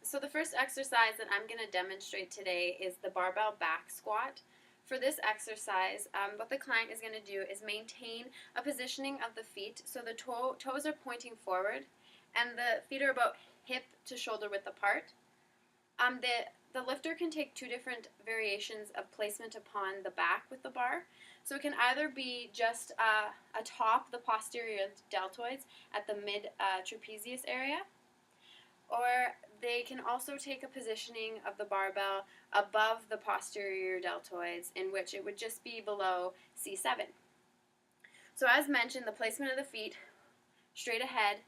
So the first exercise that I'm going to demonstrate today is the barbell back squat. For this exercise, what the client is going to do is maintain a positioning of the feet so the toes are pointing forward and the feet are about hip to shoulder width apart. The lifter can take two different variations of placement upon the back with the bar. So it can either be just atop the posterior deltoids at the mid trapezius area, or they can also take a positioning of the barbell above the posterior deltoids, in which it would just be below C7. So as mentioned, the placement of the feet straight ahead,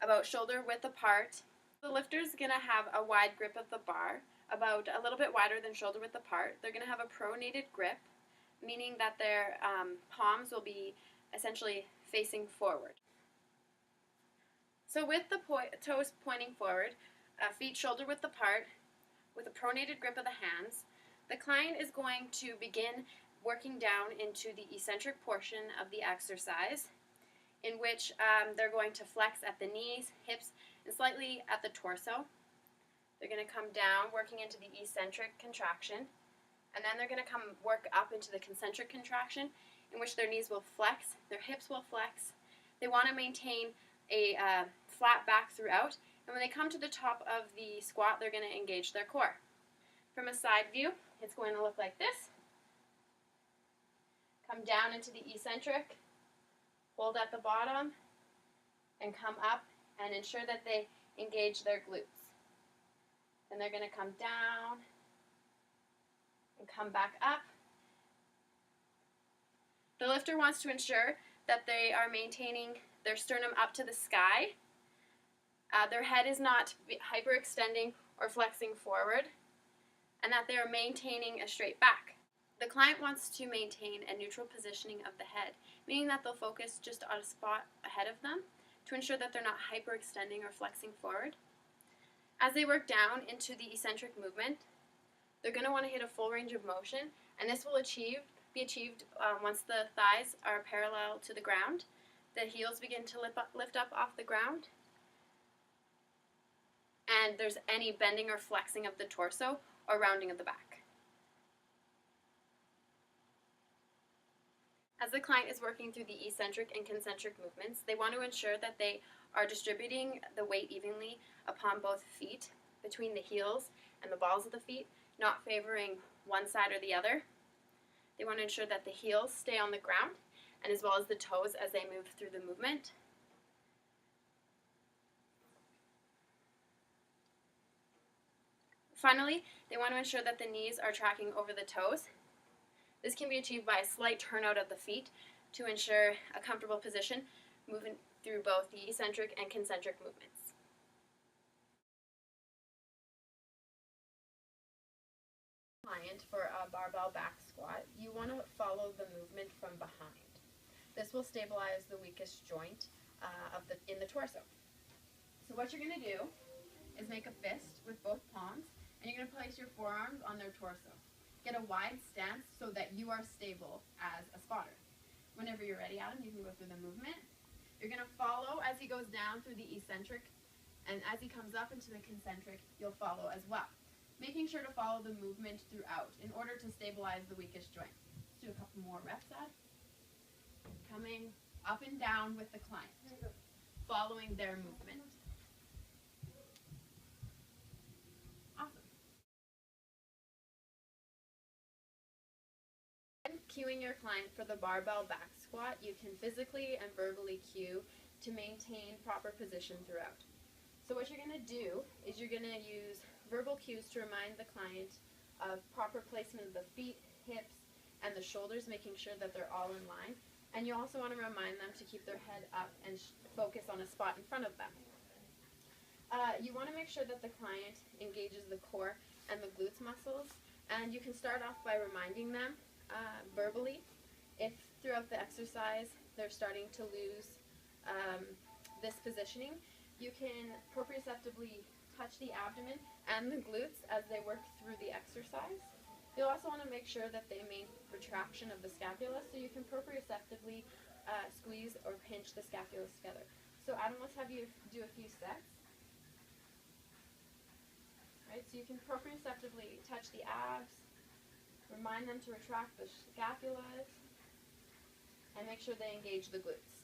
about shoulder width apart. The lifter is going to have a wide grip of the bar, about a little bit wider than shoulder width apart. They're going to have a pronated grip, meaning that their palms will be essentially facing forward. So with the toes pointing forward, feet shoulder width apart, with a pronated grip of the hands, the client is going to begin working down into the eccentric portion of the exercise, in which they're going to flex at the knees, hips, and slightly at the torso. They're going to come down, working into the eccentric contraction, and then they're going to come work up into the concentric contraction, in which their knees will flex, their hips will flex. They want to maintain a flat back throughout, and when they come to the top of the squat, they're going to engage their core. From a side view, it's going to look like this. Come down into the eccentric, hold at the bottom, and come up and ensure that they engage their glutes. Then they're going to come down and come back up. The lifter wants to ensure that they are maintaining their sternum up to the sky. Their head is not hyperextending or flexing forward, and that they are maintaining a straight back. The client wants to maintain a neutral positioning of the head, meaning that they'll focus just on a spot ahead of them to ensure that they're not hyperextending or flexing forward. As they work down into the eccentric movement, they're going to want to hit a full range of motion, and this will be achieved once the thighs are parallel to the ground. The heels begin to lift up off the ground, and there's any bending or flexing of the torso or rounding of the back. As the client is working through the eccentric and concentric movements, they want to ensure that they are distributing the weight evenly upon both feet, between the heels and the balls of the feet, not favoring one side or the other. They want to ensure that the heels stay on the ground, and as well as the toes as they move through the movement. Finally, they want to ensure that the knees are tracking over the toes. This can be achieved by a slight turnout of the feet to ensure a comfortable position, moving through both the eccentric and concentric movements. Client, for a barbell back squat, you want to follow the movement from behind. This will stabilize the weakest joint in the torso. So what you're going to do is make a fist with both palms, and you're going to place your forearms on their torso. Get a wide stance so that you are stable as a spotter. Whenever you're ready, Adam, you can go through the movement. You're going to follow as he goes down through the eccentric, and as he comes up into the concentric, you'll follow as well. Making sure to follow the movement throughout in order to stabilize the weakest joint. Let's do a couple more reps, Adam. Coming up and down with the client, following their movement. Cueing your client for the barbell back squat, you can physically and verbally cue to maintain proper position throughout. So what you're going to do is you're going to use verbal cues to remind the client of proper placement of the feet, hips, and the shoulders, making sure that they're all in line. And you also want to remind them to keep their head up and focus on a spot in front of them. You want to make sure that the client engages the core and the glutes muscles, and you can start off by reminding them verbally if throughout the exercise they're starting to lose this positioning. You can proprioceptively touch the abdomen and the glutes as they work through the exercise. You'll also want to make sure that they maintain retraction of the scapula, so you can proprioceptively squeeze or pinch the scapulas together. So Adam, let's have you do a few sets. Right, so you can proprioceptively touch the abs, remind them to retract the scapulas, and make sure they engage the glutes.